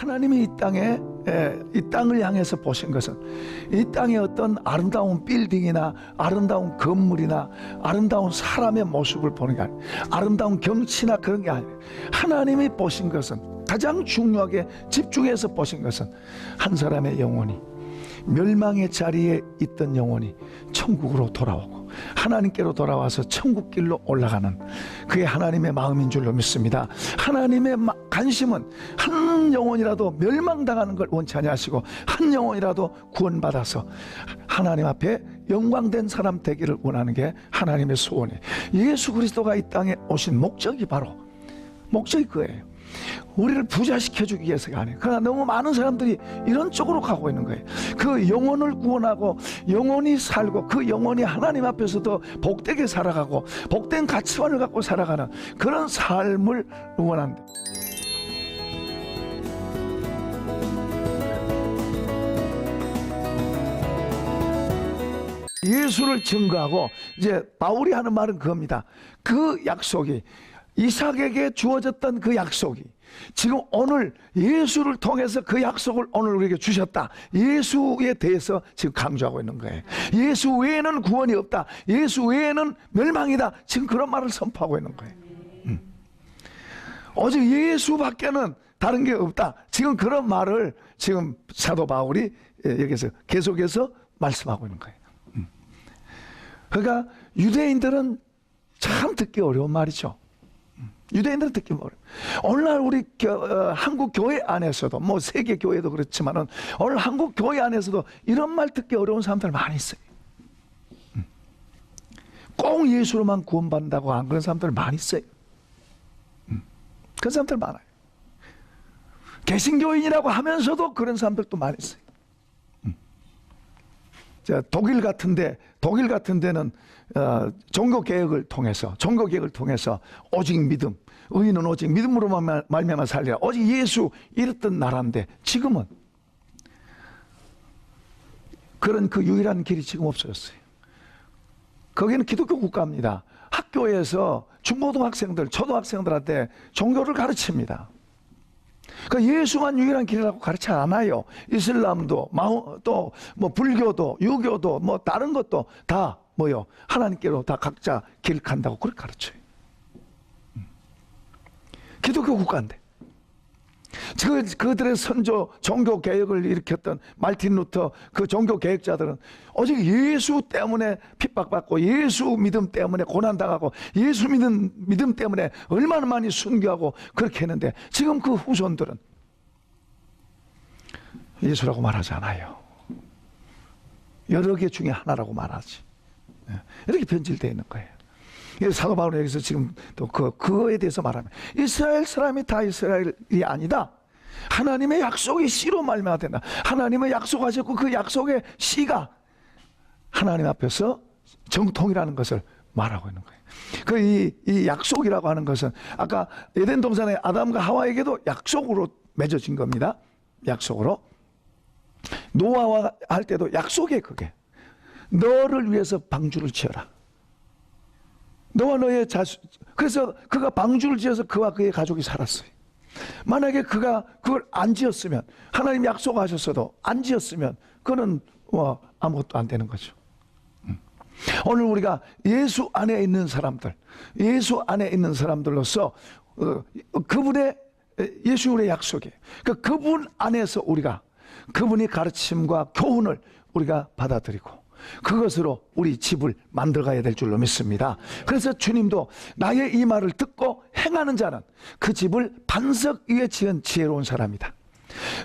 하나님이 이 땅을 향해서 보신 것은 이 땅의 어떤 아름다운 빌딩이나 아름다운 건물이나 아름다운 사람의 모습을 보는 게 아니에요. 아름다운 경치나 그런 게 아니에요. 하나님이 보신 것은, 가장 중요하게 집중해서 보신 것은 한 사람의 영혼이, 멸망의 자리에 있던 영혼이 천국으로 돌아오고 하나님께로 돌아와서 천국길로 올라가는, 그게 하나님의 마음인 줄로 믿습니다. 하나님의 관심은 한 영혼이라도 멸망당하는 걸 원치 아니하시고 한 영혼이라도 구원받아서 하나님 앞에 영광된 사람 되기를 원하는 게 하나님의 소원이에요. 예수 그리스도가 이 땅에 오신 목적이 그거예요. 우리를 부자시켜주기 위해서가 아니에요. 그러나 너무 많은 사람들이 이런 쪽으로 가고 있는 거예요. 그 영혼을 구원하고 영혼이 살고 그 영혼이 하나님 앞에서도 복되게 살아가고 복된 가치관을 갖고 살아가는 그런 삶을 원한다. 예수를 증거하고, 이제 바울이 하는 말은 그겁니다. 그 약속이, 이삭에게 주어졌던 그 약속이 지금 오늘 예수를 통해서 그 약속을 오늘 우리에게 주셨다. 예수에 대해서 지금 강조하고 있는 거예요. 예수 외에는 구원이 없다. 예수 외에는 멸망이다. 지금 그런 말을 선포하고 있는 거예요. 오직 예수밖에는 다른 게 없다. 지금 그런 말을 지금 사도 바울이 여기서 계속해서 말씀하고 있는 거예요. 그러니까 유대인들은 참 듣기 어려운 말이죠. 유대인들은 듣기 어려워요. 오늘날 우리 한국 교회 안에서도, 뭐 세계 교회도 그렇지만은 오늘 한국 교회 안에서도 이런 말 듣기 어려운 사람들 많이 있어요. 꼭 예수로만 구원받는다고 안 그런 사람들 많이 있어요. 그런 사람들 많아요. 개신교인이라고 하면서도 그런 사람들도 많이 있어요. 독일 같은 데는 종교 개혁을 통해서 오직 믿음, 의인은 오직 믿음으로만 말미암아 살리라, 오직 예수, 이랬던 나라인데 지금은 그런 그 유일한 길이 지금 없어졌어요. 거기는 기독교 국가입니다. 학교에서 중고등학생들, 초등학생들한테 종교를 가르칩니다. 그러니까 예수만 유일한 길이라고 가르치 않아요. 이슬람도, 또 뭐 불교도, 유교도, 뭐 다른 것도 다 뭐요? 하나님께로 다 각자 길 간다고 그렇게 가르쳐요. 기독교 국가인데. 그들의 선조, 종교 개혁을 일으켰던 말틴 루터, 그 종교 개혁자들은 오직 예수 때문에 핍박받고 예수 믿음 때문에 고난당하고 예수 믿음 때문에 얼마나 많이 순교하고 그렇게 했는데, 지금 그 후손들은 예수라고 말하지 않아요. 여러 개 중에 하나라고 말하지. 이렇게 변질되어 있는 거예요. 사도 바울은 여기서 지금 또 그거에 대해서 말하면, 이스라엘 사람이 다 이스라엘이 아니다. 하나님의 약속의 씨로 말미암아 된다. 하나님의 약속하셨고 그 약속의 씨가 하나님 앞에서 정통이라는 것을 말하고 있는 거예요. 이 약속이라고 하는 것은 아까 에덴 동산의 아담과 하와에게도 약속으로 맺어진 겁니다. 약속으로. 노아와 할 때도 약속이에요. 그게 너를 위해서 방주를 지어라. 너와 너의 그래서 그가 방주를 지어서 그와 그의 가족이 살았어요. 만약에 그가 그걸 안 지었으면, 하나님 약속하셨어도 안 지었으면 그는 아무것도 안 되는 거죠. 오늘 우리가 예수 안에 있는 사람들, 예수 안에 있는 사람들로서 그분의 예수의 약속이에요. 그러니까 그분 안에서 우리가 그분의 가르침과 교훈을 우리가 받아들이고 그것으로 우리 집을 만들어가야 될 줄로 믿습니다. 그래서 주님도 나의 이 말을 듣고 행하는 자는 그 집을 반석 위에 지은 지혜로운 사람이다.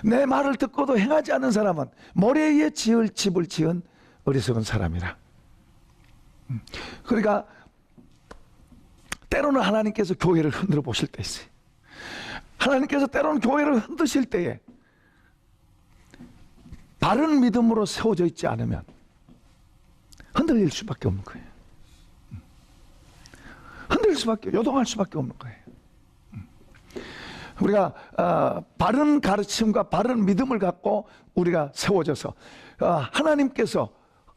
내 말을 듣고도 행하지 않는 사람은 모래 위에 지을 집을 지은 어리석은 사람이다. 그러니까 때로는 하나님께서 교회를 흔들어 보실 때 있어요. 하나님께서 때로는 교회를 흔드실 때에 바른 믿음으로 세워져 있지 않으면 흔들릴 수밖에 없는 거예요. 흔들릴 수밖에, 요동할 수밖에 없는 거예요. 우리가 바른 가르침과 바른 믿음을 갖고 우리가 세워져서 하나님께서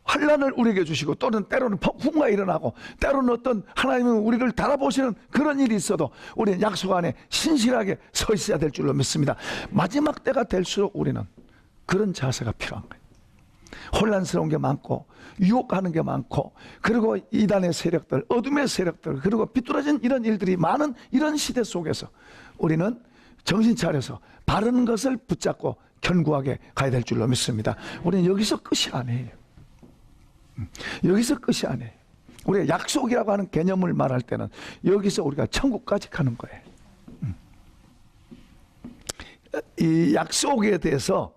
환난을 우리에게 주시고 또는 때로는 폭풍과 일어나고 때로는 어떤 하나님은 우리를 달아보시는 그런 일이 있어도 우리는 약속 안에 신실하게 서 있어야 될 줄로 믿습니다. 마지막 때가 될수록 우리는 그런 자세가 필요한 거예요. 혼란스러운 게 많고 유혹하는 게 많고 그리고 이단의 세력들, 어둠의 세력들, 그리고 비뚤어진 이런 일들이 많은 이런 시대 속에서 우리는 정신 차려서 바른 것을 붙잡고 견고하게 가야 될 줄로 믿습니다. 우리는 여기서 끝이 아니에요. 여기서 끝이 아니에요. 우리가 약속이라고 하는 개념을 말할 때는 여기서 우리가 천국까지 가는 거예요. 이 약속에 대해서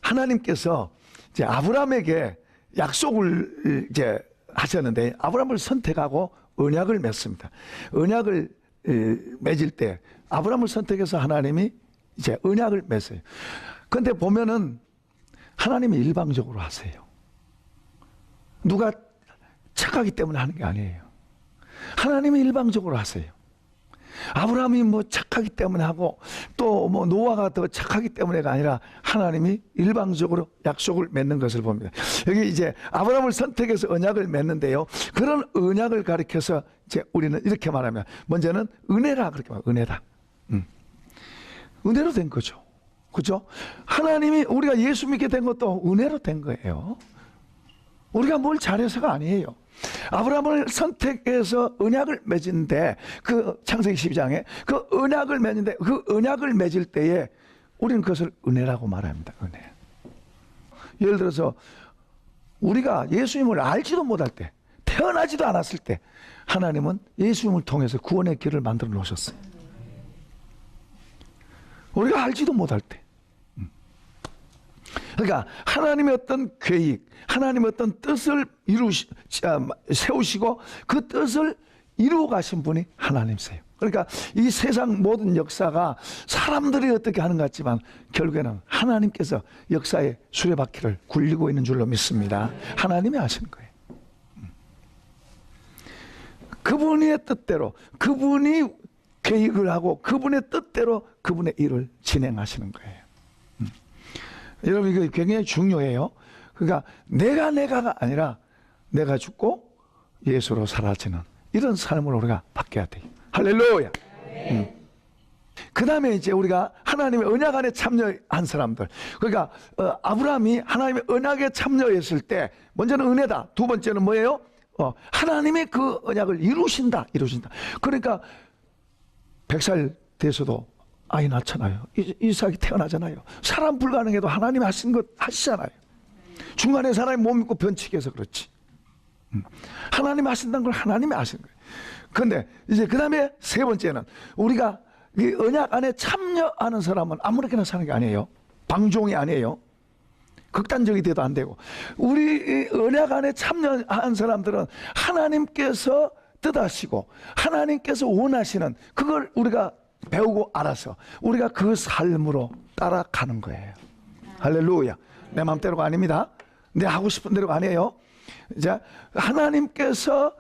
하나님께서 이제 아브라함에게 약속을 이제 하셨는데 아브라함을 선택하고 언약을 맺습니다. 언약을 맺을 때 아브라함을 선택해서 하나님이 이제 언약을 맺어요. 그런데 보면은 하나님이 일방적으로 하세요. 누가 착하기 때문에 하는 게 아니에요. 하나님이 일방적으로 하세요. 아브라함이 뭐 착하기 때문에 하고 또 뭐 노아가 더 착하기 때문에가 아니라 하나님이 일방적으로 약속을 맺는 것을 봅니다. 여기 이제 아브라함을 선택해서 언약을 맺는데요. 그런 언약을 가리켜서 이제 우리는 이렇게 말하면 먼저는 은혜라 그렇게 말해요. 은혜다. 은혜로 된 거죠. 그죠? 하나님이 우리가 예수 믿게 된 것도 은혜로 된 거예요. 우리가 뭘 잘해서가 아니에요. 아브라함을 선택해서 언약을 맺은데 그 창세기 12장에 그 언약을 맺는데 그 언약을 맺을 때에 우리는 그것을 은혜라고 말합니다. 은혜. 예를 들어서 우리가 예수님을 알지도 못할 때, 태어나지도 않았을 때 하나님은 예수님을 통해서 구원의 길을 만들어 놓으셨어요. 우리가 알지도 못할 때. 그러니까 하나님의 어떤 계획, 하나님의 어떤 뜻을 세우시고 그 뜻을 이루어 가신 분이 하나님이세요. 그러니까 이 세상 모든 역사가 사람들이 어떻게 하는 것 같지만 결국에는 하나님께서 역사의 수레바퀴를 굴리고 있는 줄로 믿습니다. 하나님이 하신 거예요. 그분의 뜻대로, 그분이 계획을 하고 그분의 뜻대로 그분의 일을 진행하시는 거예요. 여러분 이거 굉장히 중요해요. 그러니까 내가가 아니라 내가 죽고 예수로 사라지는 이런 삶을 우리가 바뀌어야 돼요. 할렐루야. 그 다음에 이제 우리가 하나님의 언약 안에 참여한 사람들. 그러니까 아브라함이 하나님의 언약에 참여했을 때 먼저는 은혜다. 두 번째는 뭐예요? 하나님의 그 언약을 이루신다. 그러니까 100살 돼서도 아이 낳잖아요. 이삭이 태어나잖아요. 사람 불가능해도 하나님이 하신 것 하시잖아요. 중간에 사람이 못 믿고 변치기 해서 그렇지. 하나님이 하신다는 걸 하나님이 하신 거예요. 그런데 이제 그 다음에 세 번째는 우리가 이 언약 안에 참여하는 사람은 아무렇게나 사는 게 아니에요. 방종이 아니에요. 극단적이 돼도 안 되고. 우리 언약 안에 참여한 사람들은 하나님께서 뜻하시고 하나님께서 원하시는 그걸 우리가 배우고 알아서 우리가 그 삶으로 따라가는 거예요. 할렐루야. 내 마음대로가 아닙니다. 내 하고 싶은 대로가 아니에요. 자, 하나님께서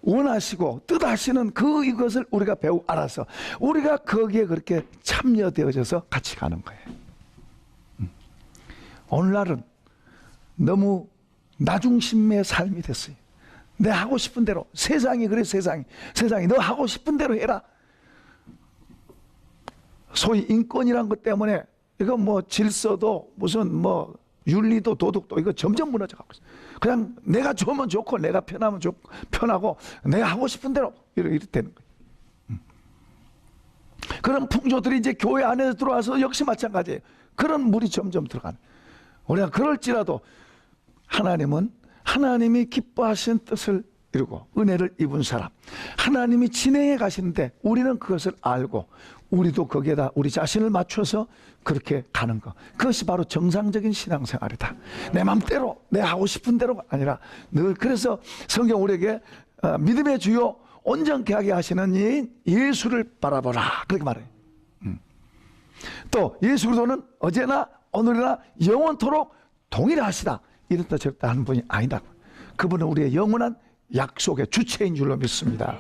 원하시고 뜻하시는 이것을 우리가 배우고 알아서 우리가 거기에 그렇게 참여되어져서 같이 가는 거예요. 오늘날은 너무 나중심의 삶이 됐어요. 내 하고 싶은 대로. 세상이 그래. 세상이 너 하고 싶은 대로 해라. 소위 인권이란 것 때문에 이거 뭐 질서도 무슨 뭐 윤리도 도덕도 이거 점점 무너져 가고 있어요. 그냥 내가 좋으면 좋고 내가 편하면 편하고 내가 하고 싶은 대로 이렇게 되는 거예요. 그런 풍조들이 이제 교회 안에 들어와서 역시 마찬가지예요. 그런 물이 점점 들어가는. 우리가 그럴지라도 하나님은 하나님이 기뻐하신 뜻을 이루고 은혜를 입은 사람, 하나님이 진행해 가시는데 우리는 그것을 알고 우리도 거기에다 우리 자신을 맞춰서 그렇게 가는 것, 그것이 바로 정상적인 신앙생활이다. 내 맘대로 내 하고 싶은 대로가 아니라 늘. 그래서 성경 우리에게 믿음의 주요 온전케 하게 하시는 이 예수를 바라보라 그렇게 말해요. 또 예수 그리스도는 어제나 오늘이나 영원토록 동일하시다. 이렇다 저렇다 하는 분이 아니다. 그분은 우리의 영원한 약속의 주체인 줄로 믿습니다.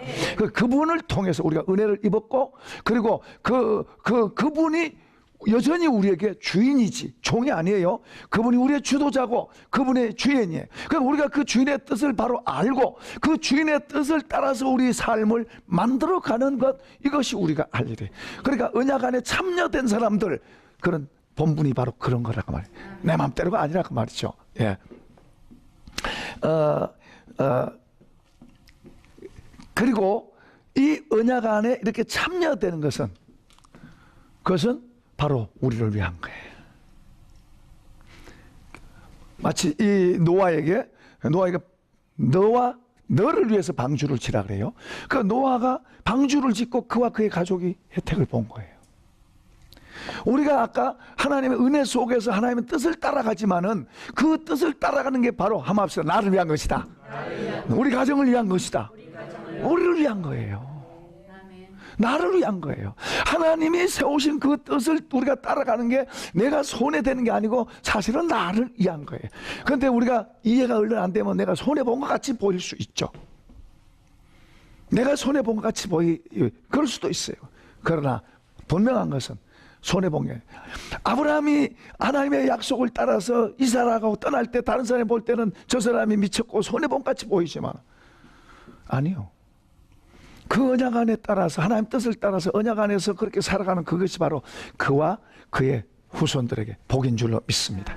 그분을 통해서 우리가 은혜를 입었고, 그리고 그분이 여전히 우리에게 주인이지 종이 아니에요. 그분이 우리의 주도자고 그분의 주인이에요. 그러니까 우리가 그 주인의 뜻을 바로 알고 그 주인의 뜻을 따라서 우리 삶을 만들어가는 것, 이것이 우리가 할 일이에요. 그러니까 언약 안에 참여된 사람들, 그런 본분이 바로 그런 거라고 말이에요. 내 맘대로가 아니라고 말이죠. 예. 그리고 이 언약 안에 이렇게 참여되는 것은, 그것은 바로 우리를 위한 거예요. 마치 이 노아에게 너를 위해서 방주를 치라 그래요. 그 노아가 방주를 짓고 그와 그의 가족이 혜택을 본 거예요. 우리가 아까 하나님의 은혜 속에서 하나님의 뜻을 따라가지만은 그 뜻을 따라가는 게 바로 하마합시다. 나를 위한 것이다. 우리 가정을 위한 것이다. 우리를 위한 거예요. 나를 위한 거예요. 하나님이 세우신 그 뜻을 우리가 따라가는 게 내가 손해되는 게 아니고 사실은 나를 위한 거예요. 그런데 우리가 이해가 얼른 안 되면 내가 손해본 것 같이 보일 수 있죠. 내가 손해본 것 같이 그럴 수도 있어요. 그러나 분명한 것은 손해본 게, 아브라함이 하나님의 약속을 따라서 이삭하고 떠날 때 다른 사람이 볼 때는 저 사람이 미쳤고 손해본 것 같이 보이지만 아니요. 그 언약 안에 따라서 하나님 뜻을 따라서 언약 안에서 그렇게 살아가는 그것이 바로 그와 그의 후손들에게 복인 줄로 믿습니다.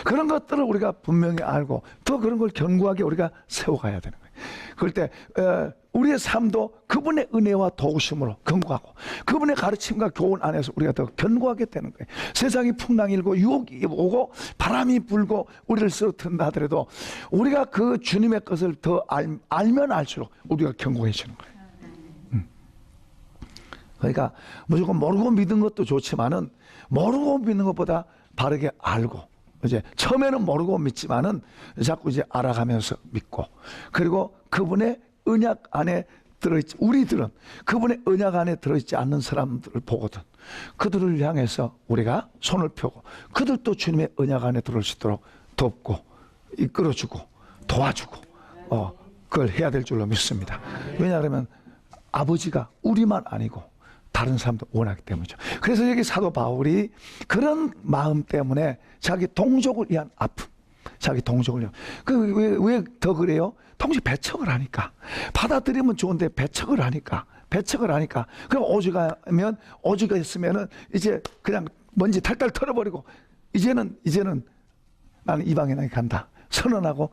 그런 것들을 우리가 분명히 알고 더 그런 걸 견고하게 우리가 세워가야 되는 거예요. 그럴 때 우리의 삶도 그분의 은혜와 도우심으로 견고하고 그분의 가르침과 교훈 안에서 우리가 더 견고하게 되는 거예요. 세상이 풍랑일고 유혹이 오고 바람이 불고 우리를 쓰러뜨린다 하더라도 우리가 그 주님의 것을 더 알면 알수록 우리가 견고해지는 거예요. 그러니까 무조건 모르고 믿는 것도 좋지만은 모르고 믿는 것보다 바르게 알고, 이제 처음에는 모르고 믿지만은 자꾸 이제 알아가면서 믿고, 그리고 그분의 언약 안에 들어있지, 우리들은 그분의 언약 안에 들어있지 않는 사람들을 보거든 그들을 향해서 우리가 손을 펴고 그들도 주님의 언약 안에 들어올 수 있도록 돕고 이끌어주고 도와주고 그걸 해야 될 줄로 믿습니다. 왜냐하면 아버지가 우리만 아니고 다른 사람도 원하기 때문이죠. 그래서 여기 사도 바울이 그런 마음 때문에 자기 동족을 위한 아픔, 자기 동족을 위한, 왜 더 그래요? 동시 배척을 하니까. 받아들이면 좋은데 배척을 하니까. 그럼 오죽하면, 오죽 했으면은 이제 그냥 먼지 탈탈 털어버리고 이제는 나는 이방에 간다 선언하고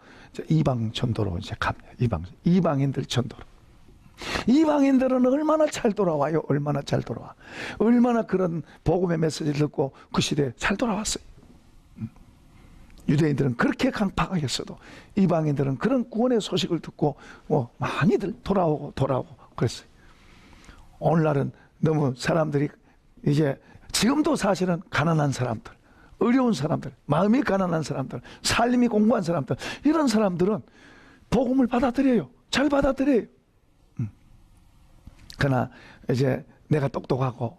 이방 전도로 이제 갑니다. 이방인들 전도로. 이방인들은 얼마나 잘 돌아와요. 얼마나 잘 돌아와. 얼마나 그런 복음의 메시지를 듣고 그 시대에 잘 돌아왔어요. 유대인들은 그렇게 강팍하겠어도 이방인들은 그런 구원의 소식을 듣고 많이들 돌아오고 그랬어요. 오늘날은 너무 사람들이 이제 지금도 사실은 가난한 사람들, 어려운 사람들, 마음이 가난한 사람들, 삶이 공고한 사람들, 이런 사람들은 복음을 받아들여요. 잘 받아들여요. 그러나 이제 내가 똑똑하고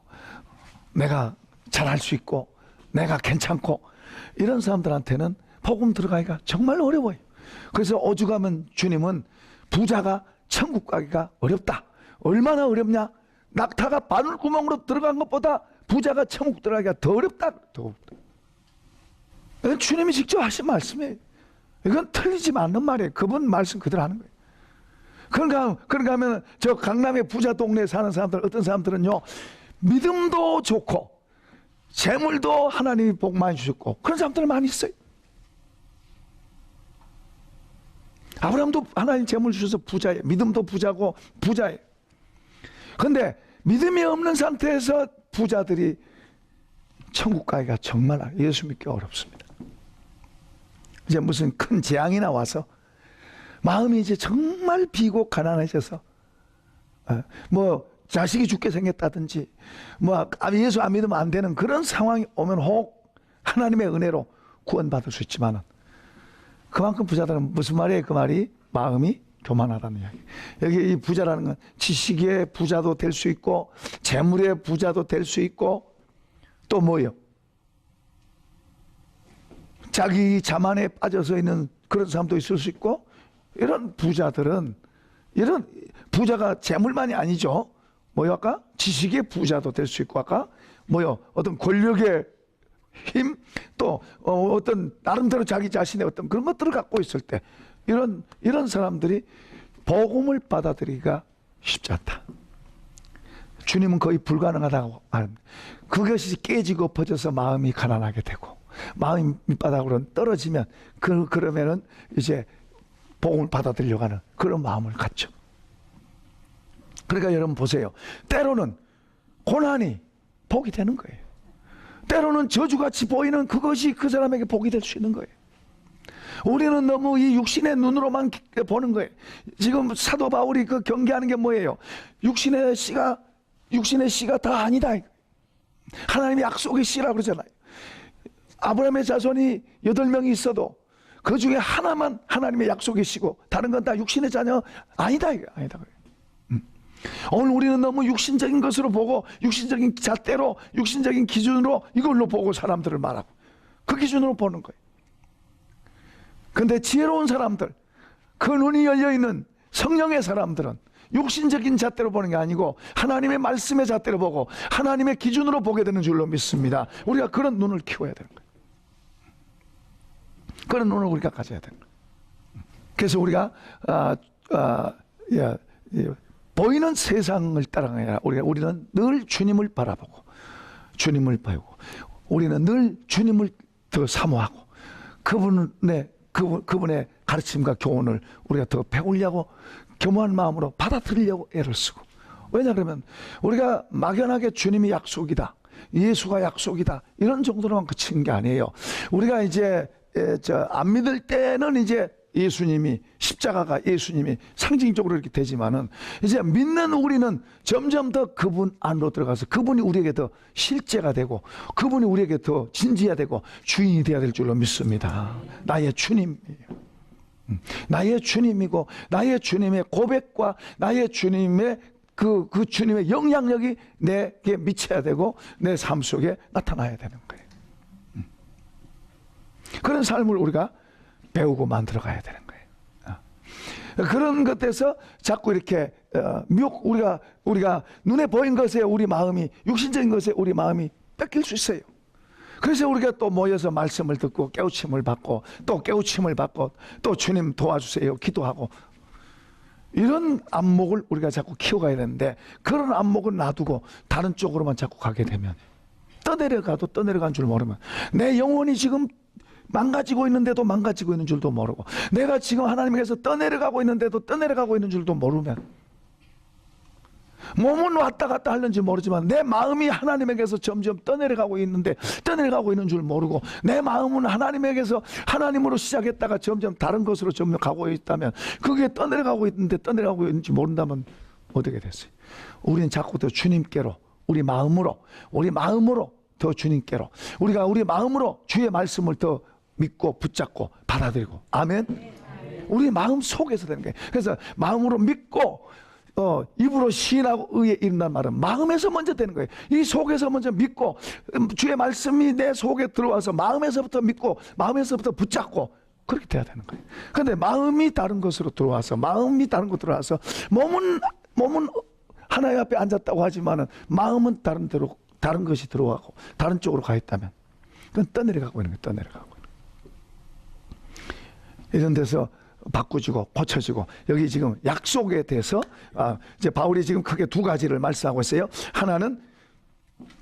내가 잘할 수 있고 내가 괜찮고 이런 사람들한테는 복음 들어가기가 정말 어려워요. 그래서 오죽하면 주님은 부자가 천국 가기가 어렵다. 얼마나 어렵냐? 낙타가 바늘구멍으로 들어간 것보다 부자가 천국 들어가기가 더 어렵다. 이건 주님이 직접 하신 말씀이에요. 이건 틀리지 않는 말이에요. 그분 말씀 그대로 하는 거예요. 그런가 하면 저 강남의 부자 동네에 사는 사람들, 어떤 사람들은요, 믿음도 좋고 재물도 하나님이 복 많이 주셨고 그런 사람들 많이 있어요. 아브라함도 하나님 재물 주셔서 부자예요. 믿음도 부자고 부자예요. 그런데 믿음이 없는 상태에서 부자들이 천국 가기가 정말 예수 믿기 어렵습니다. 이제 무슨 큰 재앙이나 와서 마음이 이제 정말 비고 가난해져서 자식이 죽게 생겼다든지 예수 안 믿으면 안 되는 그런 상황이 오면 혹 하나님의 은혜로 구원받을 수 있지만은 그만큼 부자들은 무슨 말이에요? 그 말이 마음이 교만하다는 이야기. 여기 이 부자라는 건 지식의 부자도 될 수 있고 재물의 부자도 될 수 있고 또 뭐요? 자기 자만에 빠져서 있는 그런 사람도 있을 수 있고, 이런 부자들은, 이런 부자가 재물만이 아니죠. 뭐요 아까? 지식의 부자도 될 수 있고, 아까 뭐요? 어떤 권력의 힘, 또 어떤 나름대로 자기 자신의 어떤 그런 것들을 갖고 있을 때 이런 사람들이 복음을 받아들이기가 쉽지 않다. 주님은 거의 불가능하다고 말합니다. 그것이 깨지고 엎어져서 마음이 가난하게 되고 마음이 밑바닥으로 떨어지면 그러면은 이제 복음을 받아들이려고 하는 그런 마음을 갖죠. 그러니까 여러분 보세요. 때로는 고난이 복이 되는 거예요. 때로는 저주같이 보이는 그것이 그 사람에게 복이 될 수 있는 거예요. 우리는 너무 이 육신의 눈으로만 보는 거예요. 지금 사도 바울이 그 경계하는 게 뭐예요? 육신의 씨가 다 아니다. 하나님의 약속의 씨라고 그러잖아요. 아브라함의 자손이 8명이 있어도 그 중에 하나만 하나님의 약속의 씨고 다른 건 다 육신의 자녀 아니다. 아니다. 오늘 우리는 너무 육신적인 것으로 보고 육신적인 잣대로 육신적인 기준으로 이걸로 보고 사람들을 말하고 그 기준으로 보는 거예요. 근데 지혜로운 사람들, 그 눈이 열려있는 성령의 사람들은 육신적인 잣대로 보는 게 아니고 하나님의 말씀의 잣대로 보고 하나님의 기준으로 보게 되는 줄로 믿습니다. 우리가 그런 눈을 키워야 되는 거예요. 그런 눈을 우리가 가져야 되는 거예요. 그래서 우리가 보이는 세상을 따라가야 아니라 우리는 늘 주님을 바라보고 주님을 배우고 우리는 늘 주님을 더 사모하고 그분의 가르침과 교훈을 우리가 더 배우려고 겸허한 마음으로 받아들이려고 애를 쓰고. 왜냐 그러면 우리가 막연하게 주님이 약속이다, 예수가 약속이다 이런 정도로만 그치는 게 아니에요. 우리가 이제 안 믿을 때는 이제 예수님이 십자가가 예수님이 상징적으로 이렇게 되지만은 이제 믿는 우리는 점점 더 그분 안으로 들어가서 그분이 우리에게 더 실제가 되고 그분이 우리에게 더 진지해야 되고 주인이 되어야 될 줄로 믿습니다. 나의 주님이에요. 나의 주님이고 나의 주님의 고백과 나의 주님의 그 주님의 영향력이 내게 미쳐야 되고 내 삶 속에 나타나야 되는 거예요. 그런 삶을 우리가 배우고 만들어 가야 되는 거예요. 그런 것에서 자꾸 이렇게 우리가 눈에 보인 것에 우리 마음이 육신적인 것에 우리 마음이 뺏길 수 있어요. 그래서 우리가 또 모여서 말씀을 듣고 깨우침을 받고 또 깨우침을 받고 또 주님 도와주세요 기도하고 이런 안목을 우리가 자꾸 키워가야 되는데 그런 안목을 놔두고 다른 쪽으로만 자꾸 가게 되면 떠내려가도 떠내려간 줄 모르면 내 영혼이 지금 망가지고 있는데도 망가지고 있는 줄도 모르고 내가 지금 하나님께서 떠내려가고 있는데도 떠내려가고 있는 줄도 모르면 몸은 왔다 갔다 하는지 모르지만 내 마음이 하나님에게서 점점 떠내려가고 있는데 떠내려가고 있는 줄 모르고 내 마음은 하나님에게서 하나님으로 시작했다가 점점 다른 것으로 점점 가고 있다면 그게 떠내려가고 있는데 떠내려가고 있는지 모른다면 어떻게 됐어요? 우리는 자꾸 더 주님께로 우리 마음으로 더 주님께로 우리 마음으로 주의 말씀을 더 믿고 붙잡고 받아들이고 아멘. 우리 마음 속에서 되는 거예요. 그래서 마음으로 믿고 입으로 시인하고 의에 이른다는 말은 마음에서 먼저 되는 거예요. 이 속에서 먼저 믿고 주의 말씀이 내 속에 들어와서 마음에서부터 믿고 마음에서부터 붙잡고 그렇게 돼야 되는 거예요. 그런데 마음이 다른 것으로 들어와서 몸은 하나님 앞에 앉았다고 하지만은 마음은 다른 것이 들어가고 다른 쪽으로 가 있다면 그건 떠내려가고 있는 거예요. 떠내려가고 있는 거예요. 이런 데서 바꾸지고 고쳐지고 여기 지금 약속에 대해서 이제 바울이 지금 크게 두 가지를 말씀하고 있어요. 하나는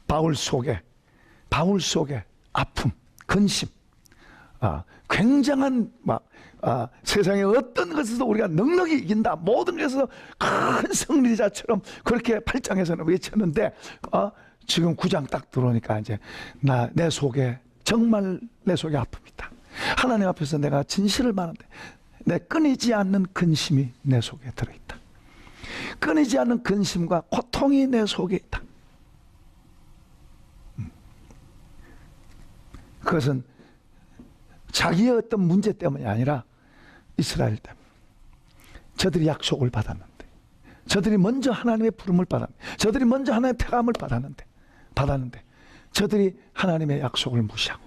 바울 속에 아픔, 근심, 굉장한 세상의 어떤 것에서도 우리가 넉넉히 이긴다. 모든 것에서 큰 승리자처럼 그렇게 8장에서는 외쳤는데 지금 9장 딱 들어오니까 이제 내 속에 정말 내 속에 아픔이 있다. 하나님 앞에서 내가 진실을 말하는데 내 끊이지 않는 근심이 내 속에 들어있다. 끊이지 않는 근심과 고통이 내 속에 있다. 그것은 자기의 어떤 문제 때문이 아니라 이스라엘 때문에 저들이 약속을 받았는데 저들이 먼저 하나님의 부름을 받았는데 저들이 먼저 하나님의 택함을 받았는데 저들이 하나님의 약속을 무시하고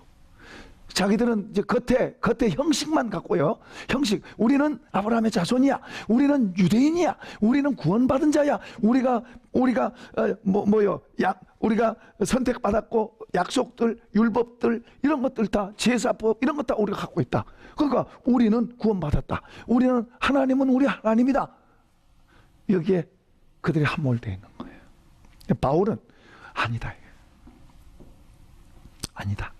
자기들은 이제 겉에 형식만 갖고요. 형식. 우리는 아브라함의 자손이야. 우리는 유대인이야. 우리는 구원받은 자야. 우리가 우리가 선택받았고 약속들, 율법들 이런 것들 다 제사법 이런 것 다 우리가 갖고 있다. 그러니까 우리는 구원받았다. 하나님은 우리 하나님이다. 여기에 그들이 함몰되어 있는 거예요. 바울은 아니다. 아니다.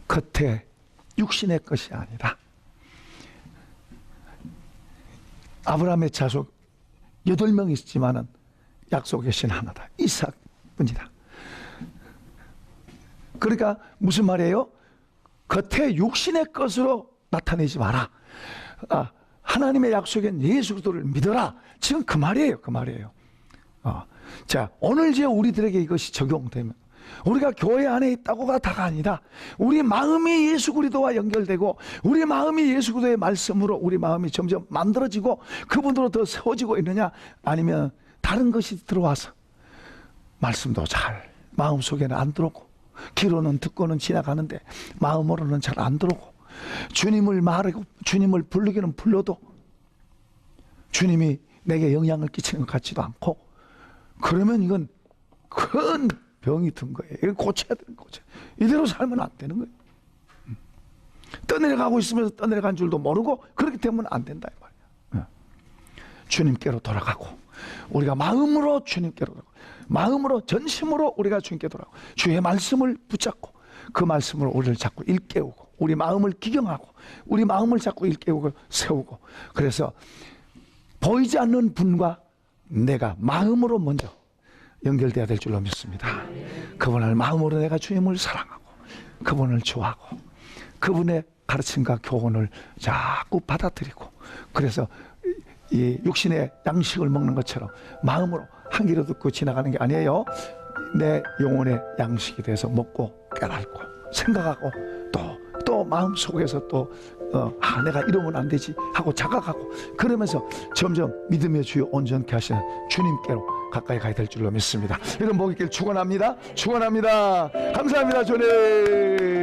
겉에 육신의 것이 아니라 아브라함의 자손 8명 있지만은 약속의 신 하나다. 이삭뿐이다. 그러니까 무슨 말이에요? 겉에 육신의 것으로 나타내지 마라. 하나님의 약속인 예수 그리스도를 믿어라. 지금 그 말이에요. 그 말이에요. 자, 오늘 이제 우리들에게 이것이 적용되면 우리가 교회 안에 있다고가 다가 아니다. 우리 마음이 예수 그리스도와 연결되고 우리 마음이 예수 그리스도의 말씀으로 우리 마음이 점점 만들어지고 그분으로 더 세워지고 있느냐, 아니면 다른 것이 들어와서 말씀도 잘 마음속에는 안 들어오고 귀로는 듣고는 지나가는데 마음으로는 잘 안 들어오고 주님을 말하고 주님을 부르기는 불러도 주님이 내게 영향을 끼치는 것 같지도 않고, 그러면 이건 큰 병이 든 거예요. 이거 고쳐야 되는 거죠. 이대로 살면 안 되는 거예요. 떠내려가고 있으면서 떠내려간 줄도 모르고 그렇기 때문에 안 된다 이 말이야. 주님께로 돌아가고 우리가 마음으로 주님께로 돌아가고 마음으로 전심으로 우리가 주님께 돌아가고 주의 말씀을 붙잡고 그 말씀으로 우리를 자꾸 일깨우고 우리 마음을 기경하고 우리 마음을 자꾸 일깨우고 세우고, 그래서 보이지 않는 분과 내가 마음으로 먼저 연결돼야 될 줄로 믿습니다. 그분을 마음으로 내가 주님을 사랑하고 그분을 좋아하고 그분의 가르침과 교훈을 자꾸 받아들이고, 그래서 이 육신의 양식을 먹는 것처럼 마음으로 한 귀로 듣고 지나가는 게 아니에요. 내 영혼의 양식이 돼서 먹고 깨닫고 생각하고 또 마음속에서 또 내가 이러면 안 되지 하고 자각하고, 그러면서 점점 믿음의 주여 온전케 하시는 주님께로 가까이 가야 될 줄로 믿습니다. 이런 복 있길 축원합니다. 축원합니다. 감사합니다 주님.